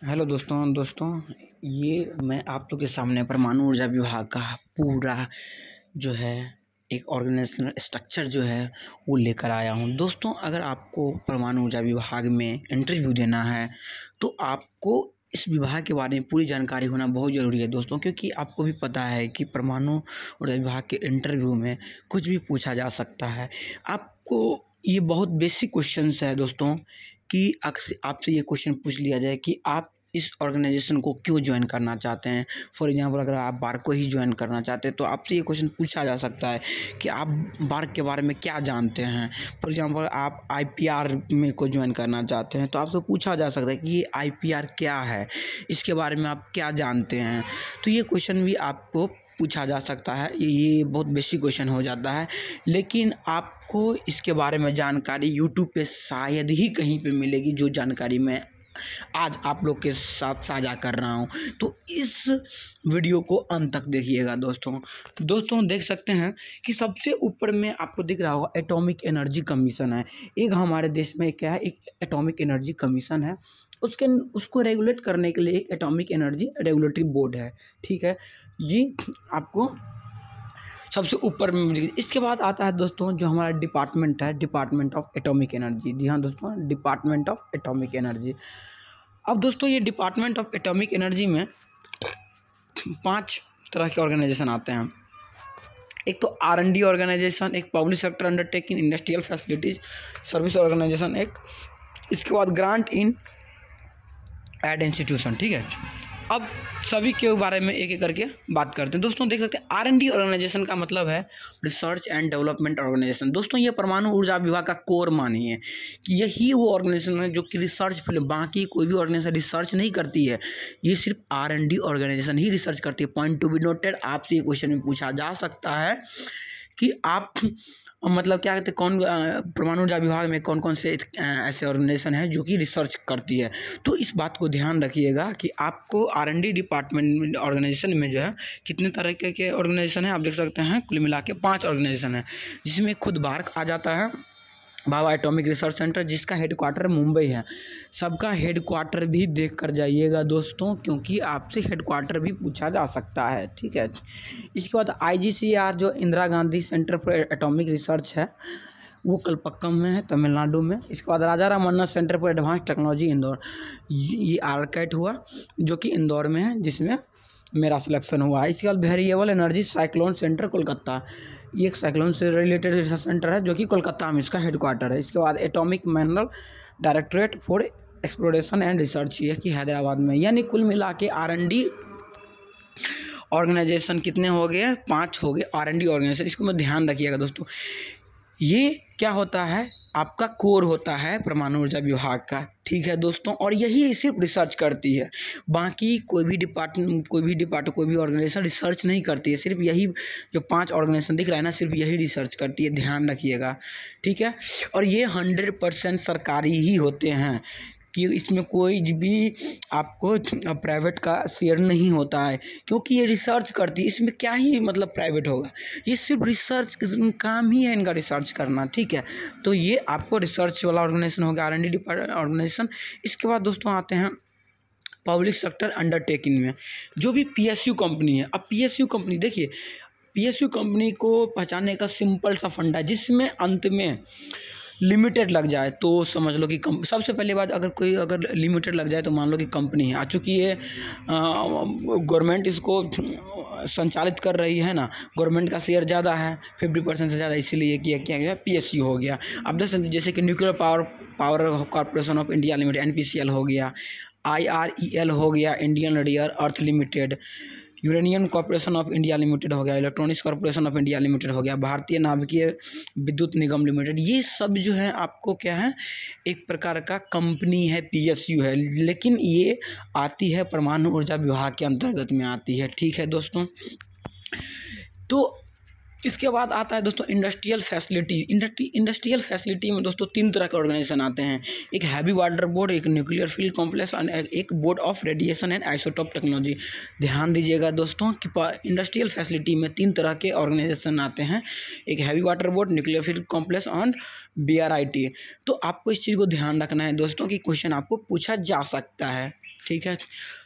Hello दोस्तों ये मैं आप लोग के सामने परमाणु ऊर्जा विभाग का पूरा जो है एक ऑर्गेनाइजेशनल स्ट्रक्चर जो है वो लेकर आया हूँ। दोस्तों, अगर आपको परमाणु ऊर्जा विभाग में इंटरव्यू देना है तो आपको इस विभाग के बारे में पूरी जानकारी होना बहुत ज़रूरी है दोस्तों, क्योंकि आपको भी पता है कि परमाणु ऊर्जा विभाग के इंटरव्यू में कुछ भी पूछा जा सकता है। आपको ये बहुत बेसिक क्वेश्चंस है दोस्तों कि आपसे ये क्वेश्चन पूछ लिया जाए कि आप इस ऑर्गेनाइजेशन को क्यों ज्वाइन करना चाहते हैं। फॉर एग्जांपल, अगर आप बार्क को ही ज्वाइन करना चाहते हैं तो आपसे ये क्वेश्चन पूछा जा सकता है कि आप बार्क के बारे में क्या जानते हैं। फॉर एग्जांपल, आप आईपीआर में को ज्वाइन करना चाहते हैं तो आपसे पूछा जा सकता है कि ये आईपीआर क्या है, इसके बारे में आप क्या जानते हैं। तो ये क्वेश्चन भी आपको पूछा जा सकता है। ये बहुत बेसिक क्वेश्चन हो जाता है, लेकिन आपको इसके बारे में जानकारी यूट्यूब पे शायद ही कहीं पे मिलेगी जो जानकारी मैं आज आप लोग के साथ साझा कर रहा हूँ। तो इस वीडियो को अंत तक देखिएगा दोस्तों देख सकते हैं कि सबसे ऊपर में आपको दिख रहा होगा एटॉमिक एनर्जी कमीशन है। एक हमारे देश में क्या है, एक एटॉमिक एनर्जी कमीशन है। उसको रेगुलेट करने के लिए एक एटॉमिक एनर्जी रेगुलेटरी बोर्ड है। ठीक है, ये आपको सबसे ऊपर में मिलेगी। इसके बाद आता है दोस्तों जो हमारा डिपार्टमेंट है, डिपार्टमेंट ऑफ एटॉमिक एनर्जी। जी हाँ दोस्तों, डिपार्टमेंट ऑफ एटॉमिक एनर्जी। अब दोस्तों ये डिपार्टमेंट ऑफ एटॉमिक एनर्जी में 5 तरह के ऑर्गेनाइजेशन आते हैं। एक तो R&D ऑर्गेनाइजेशन, एक public sector undertaking, industrial facilities service organisation एक, इसके बाद ग्रांट इन एड इंस्टीट्यूशन। ठीक है, अब सभी के बारे में एक एक करके बात करते हैं। दोस्तों देख सकते हैं R&D ऑर्गेनाइजेशन का मतलब है रिसर्च एंड डेवलपमेंट ऑर्गेनाइजेशन। दोस्तों ये परमाणु ऊर्जा विभाग का कोर मानिए कि यही वो ऑर्गेनाइजेशन है जो कि रिसर्च फील्ड, बाकी कोई भी ऑर्गेनाइजेशन रिसर्च नहीं करती है, ये सिर्फ R&D ऑर्गेनाइजेशन ही रिसर्च करती है। पॉइंट टू बी नोटेड, आपसे ये क्वेश्चन में पूछा जा सकता है कि आप मतलब क्या कहते हैं, कौन परमाणु ऊर्जा विभाग में कौन कौन से ऐसे ऑर्गेनाइजेशन है जो कि रिसर्च करती है। तो इस बात को ध्यान रखिएगा कि आपको R&D डिपार्टमेंट ऑर्गेनाइजेशन में जो है कितने तरह के ऑर्गेनाइजेशन है। आप देख सकते हैं कुल मिला के 5 ऑर्गेनाइजेशन है, जिसमें खुद बार्क आ जाता है, भाभा एटॉमिक रिसर्च सेंटर, जिसका हेडक्वार्टर मुंबई है। सबका हेडक्वार्टर भी देख कर जाइएगा दोस्तों, क्योंकि आपसे हेडक्वार्टर भी पूछा जा सकता है। ठीक है, इसके बाद IGCR जो Indira Gandhi centre for atomic research है, वो कलपक्कम में है, तमिलनाडु में। इसके बाद Raja Ramanna centre for advanced technology Indore, ये आरकैट हुआ जो कि इंदौर में है, जिसमें मेरा सिलेक्शन हुआ है। इसके बाद variable energy cyclone centre Kolkata, ये एक साइक्लोन से रिलेटेड रिसर्च सेंटर है जो कि कोलकाता में इसका हेडक्वार्टर है। इसके बाद atomic mineral directorate for exploration and research, ये कि हैदराबाद में। यानी कुल मिला के R&D ऑर्गेनाइजेशन कितने हो गए, 5 हो गए R&D ऑर्गेनाइजेशन। इसको मैं ध्यान रखिएगा दोस्तों, ये क्या होता है, आपका कोर होता है परमाणु ऊर्जा विभाग का। ठीक है दोस्तों, और यही सिर्फ रिसर्च करती है, बाकी कोई भी डिपार्टमेंट कोई भी ऑर्गेनाइजेशन रिसर्च नहीं करती है। सिर्फ यही जो 5 ऑर्गेनाइजेशन दिख रहा है ना, सिर्फ यही रिसर्च करती है, ध्यान रखिएगा। ठीक है, और ये 100% सरकारी ही होते हैं कि इसमें कोई भी आपको प्राइवेट का शेयर नहीं होता है, क्योंकि ये रिसर्च करती है। इसमें क्या ही मतलब प्राइवेट होगा, ये सिर्फ रिसर्च काम ही है इनका, रिसर्च करना। ठीक है, तो ये आपको रिसर्च वाला ऑर्गेनाइजेशन हो गया R&D ऑर्गेनाइजेशन। इसके बाद दोस्तों आते हैं पब्लिक सेक्टर अंडरटेकिंग में, जो भी PSU कंपनी है। अब PSU कंपनी देखिए, PSU कंपनी को पहचानने का सिंपल सा फंडा है, जिसमें अंत में लिमिटेड लग जाए तो समझ लो कि सबसे पहले बात, अगर लिमिटेड लग जाए तो मान लो कि कंपनी है। आ चूँकि ये गवर्नमेंट इसको संचालित कर रही है ना, गवर्नमेंट का शेयर ज़्यादा है 50% से ज़्यादा, इसीलिए किया गया PSU हो गया। अब देख सकते जैसे कि nuclear power corporation of India limited NPCL हो गया, IREL हो गया, Indian rare earth limited, uranium corporation of India limited हो गया, electronics corporation of India limited हो गया, भारतीय नाभिकीय विद्युत निगम लिमिटेड। ये सब जो है आपको क्या है, एक प्रकार का कंपनी है, PSU है, लेकिन ये आती है परमाणु ऊर्जा विभाग के अंतर्गत में आती है। ठीक है दोस्तों, तो इसके बाद आता है दोस्तों इंडस्ट्रियल फैसिलिटी। इंडस्ट्रियल फैसिलिटी में दोस्तों 3 तरह के ऑर्गेनाइजेशन आते हैं, एक हैवी वाटर बोर्ड, एक न्यूक्लियर फील्ड कॉम्प्लेक्स और एक board of radiation and isotope technology. ध्यान दीजिएगा दोस्तों कि इंडस्ट्रियल फैसिलिटी में 3 तरह के ऑर्गेनाइजेशन आते हैं, एक heavy water board, nuclear field complex और BRIT। तो आपको इस चीज़ को ध्यान रखना है दोस्तों कि क्वेश्चन आपको पूछा जा सकता है। ठीक है।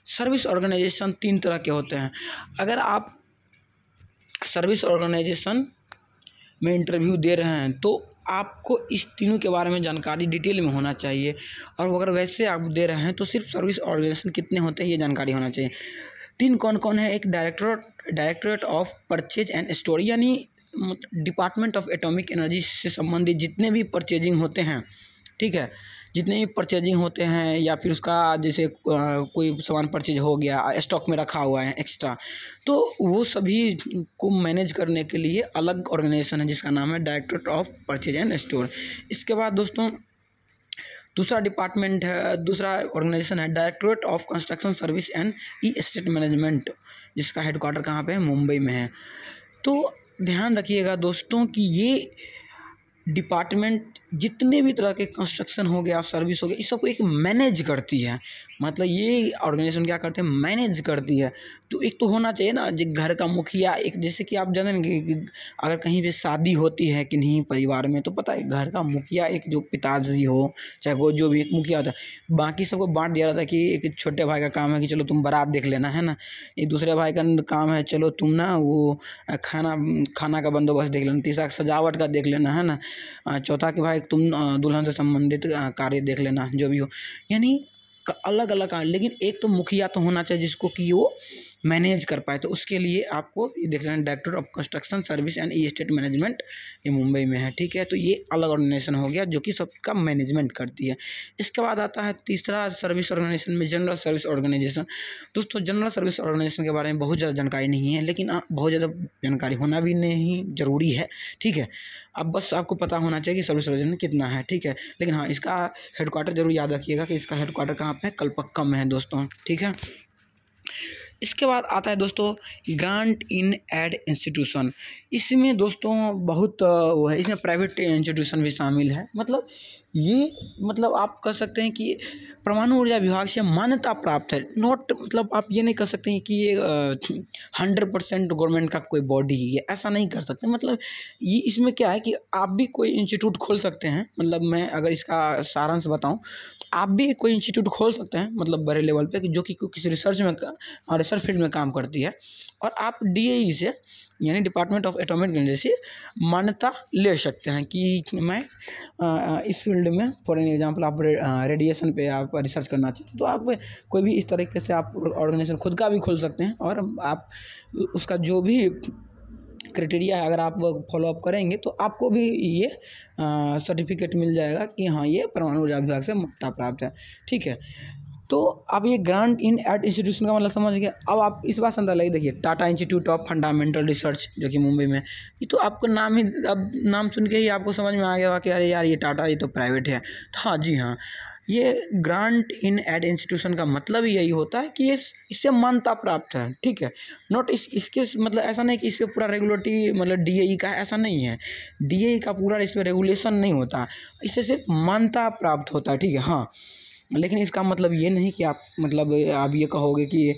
सर्विस ऑर्गेनाइजेशन 3 तरह के होते हैं। अगर आप सर्विस ऑर्गेनाइजेशन में इंटरव्यू दे रहे हैं तो आपको इस तीनों के बारे में जानकारी डिटेल में होना चाहिए, और अगर वैसे आप दे रहे हैं तो सिर्फ सर्विस ऑर्गेनाइजेशन कितने होते हैं ये जानकारी होना चाहिए। 3 कौन कौन है? एक directorate of purchase and store, यानी डिपार्टमेंट ऑफ एटॉमिक एनर्जी से संबंधित जितने भी परचेजिंग होते हैं, ठीक है, जितने भी परचेजिंग होते हैं, या फिर उसका जैसे कोई सामान परचेज हो गया स्टॉक में रखा हुआ है एक्स्ट्रा, तो वो सभी को मैनेज करने के लिए अलग ऑर्गेनाइजेशन है जिसका नाम है directorate of purchase and store. इसके बाद दोस्तों दूसरा ऑर्गेनाइजेशन है directorate of construction service and E estate management, जिसका हेडक्वार्टर कहाँ पे है? मुंबई में है। तो ध्यान रखिएगा दोस्तों कि ये डिपार्टमेंट जितने भी तरह के कंस्ट्रक्शन हो गया, सर्विस हो गया, इस सबको एक मैनेज करती है। मतलब ये ऑर्गेनाइजेशन क्या करते हैं? मैनेज करती है। तो एक तो होना चाहिए ना जो घर का मुखिया, एक जैसे कि आप जानेंगे कि अगर कहीं पे शादी होती है किन्हीं परिवार में, तो पता है घर का मुखिया एक जो पिताजी हो, चाहे वो जो भी एक मुखिया होता है, बाकी सबको बांट दिया जाता है कि एक छोटे भाई का काम है कि चलो तुम बारात देख लेना, है ना, एक दूसरे भाई का काम है चलो तुम ना वो खाना का बंदोबस्त देख लेना, तीसरा सजावट का देख लेना, है ना, चौथा कि भाई तुम दुल्हन से संबंधित कार्य देख लेना, जो भी हो, यानी अलग अलग कार्य। लेकिन एक तो मुखिया तो होना चाहिए जिसको कि वो मैनेज कर पाए, तो उसके लिए आपको ये देख लेना director of construction service and E estate management, ये मुंबई में है, ठीक है। तो ये अलग ऑर्गेनाइजेशन हो गया जो कि सबका मैनेजमेंट करती है। इसके बाद आता है तीसरा सर्विस ऑर्गेनाइजेशन में जनरल सर्विस ऑर्गेनाइजेशन। दोस्तों जनरल सर्विस ऑर्गेनाइजेशन के बारे में बहुत ज़्यादा जानकारी नहीं है, लेकिन बहुत ज़्यादा जानकारी होना भी नहीं ज़रूरी है, ठीक है। अब बस आपको पता होना चाहिए कि सर्विस ऑर्गेनाइजेशन कितना है, ठीक है। लेकिन हाँ, इसका हेडक्वार्टर जरूर याद रखिएगा कि इसका हेडक्वार्टर कहाँ पे है? कलपक्कम में है दोस्तों, ठीक है। इसके बाद आता है दोस्तों ग्रांट इन एड इंस्टीट्यूशन। इसमें दोस्तों बहुत वो है, इसमें प्राइवेट इंस्टीट्यूशन भी शामिल है। मतलब आप कह सकते हैं कि परमाणु ऊर्जा विभाग से मान्यता प्राप्त है, नॉट मतलब आप ये नहीं कह सकते हैं कि ये 100% गवर्नमेंट का कोई बॉडी है, ऐसा नहीं कर सकते। मतलब ये इसमें क्या है कि आप भी कोई इंस्टीट्यूट खोल सकते हैं। मतलब मैं अगर इसका सारांश बताऊं तो आप भी कोई इंस्टीट्यूट खोल सकते हैं, मतलब बड़े लेवल पे, जो कि किसी रिसर्च फील्ड में काम करती है, और आप DAE से यानी डिपार्टमेंट ऑफ एटॉमिक एनर्जी से मान्यता ले सकते हैं कि मैं इस फील्ड में, फॉर एन एग्जांपल आप रेडिएशन पे आप रिसर्च करना चाहते हैं, तो आप कोई भी इस तरीके से आप ऑर्गेनाइजेशन खुद का भी खोल सकते हैं, और आप उसका जो भी क्राइटेरिया है अगर आप फॉलोअप करेंगे तो आपको भी ये सर्टिफिकेट मिल जाएगा कि हाँ ये परमाणु ऊर्जा विभाग से मान्यता प्राप्त है, ठीक है। तो अब ये ग्रांट इन एड इंस्टीट्यूशन का मतलब समझ गया। अब आप इस बात से अंदर लगे, देखिए Tata institute of fundamental research जो कि मुंबई में, ये तो आपको अब नाम सुन के ही आपको समझ में आ गया कि अरे यार ये टाटा ये तो प्राइवेट है। तो हाँ जी हाँ, ये ग्रांट इन एड इंस्टीट्यूशन का मतलब यही होता है कि ये इससे मान्यता प्राप्त है, ठीक है। नॉट इसके मतलब ऐसा नहीं कि इस पर पूरा रेगुलेटरी मतलब DAE का ऐसा नहीं है, DAE का पूरा इस पर रेगुलेशन नहीं होता, इससे सिर्फ मान्यता प्राप्त होता है, ठीक है। हाँ, लेकिन इसका मतलब ये नहीं कि आप मतलब आप ये कहोगे कि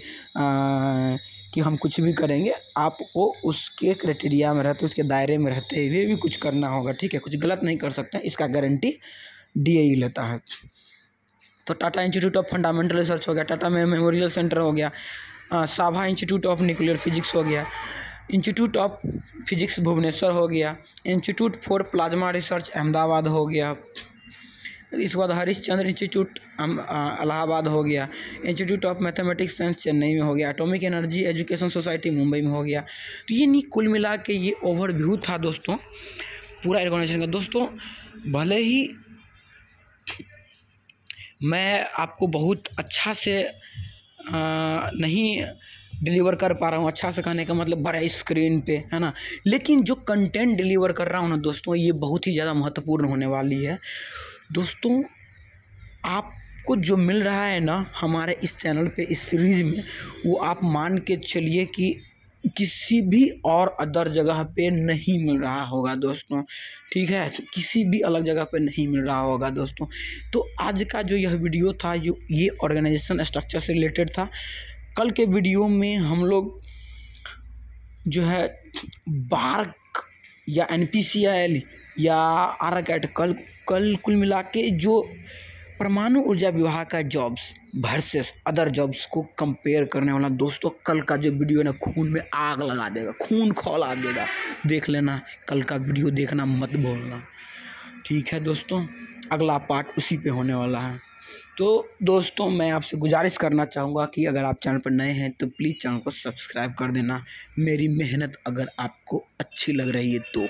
हम कुछ भी करेंगे, आपको उसके क्राइटेरिया में रहते, उसके दायरे में रहते हुए भी कुछ करना होगा, ठीक है। कुछ गलत नहीं कर सकते, इसका गारंटी DAE लेता है। तो Tata institute of fundamental research हो गया, टाटा मेमोरियल सेंटर हो गया, साभा इंस्टीट्यूट ऑफ न्यूक्लियर फिजिक्स हो गया, इंस्टीट्यूट ऑफ फिजिक्स भुवनेश्वर हो गया, institute for plasma research Ahmedabad हो गया, इसके बाद हरिश्चंद्र इंस्टीट्यूट इलाहाबाद हो गया, institute of mathematics science Chennai में हो गया, atomic energy education society Mumbai में हो गया। तो ये नहीं, कुल मिला के ये ओवरव्यू था दोस्तों पूरा ऑर्गेनाइजेशन का। दोस्तों भले ही मैं आपको बहुत अच्छा से नहीं डिलीवर कर पा रहा हूँ, अच्छा से कहने का मतलब बड़ा स्क्रीन पे, है ना, लेकिन जो कंटेंट डिलीवर कर रहा हूँ ना दोस्तों, ये बहुत ही ज़्यादा महत्वपूर्ण होने वाली है। दोस्तों आपको जो मिल रहा है ना हमारे इस चैनल पे, इस सीरीज़ में, वो आप मान के चलिए कि किसी भी और अदर जगह पे नहीं मिल रहा होगा दोस्तों, ठीक है, किसी भी अलग जगह पे नहीं मिल रहा होगा दोस्तों। तो आज का जो यह वीडियो था, जो ये ऑर्गेनाइजेशन स्ट्रक्चर से रिलेटेड था। कल के वीडियो में हम लोग जो है बार्क या NPCL या आर्कैट, कल कुल मिला के जो परमाणु ऊर्जा विभाग का जॉब्स वर्सेस अदर जॉब्स को कंपेयर करने वाला दोस्तों कल का जो वीडियो है ना खून में आग लगा देगा, खून खौला देगा। देख लेना, कल का वीडियो देखना, मत बोलना, ठीक है दोस्तों। अगला पार्ट उसी पे होने वाला है। तो दोस्तों मैं आपसे गुजारिश करना चाहूँगा कि अगर आप चैनल पर नए हैं तो प्लीज़ चैनल को सब्सक्राइब कर देना। मेरी मेहनत अगर आपको अच्छी लग रही है तो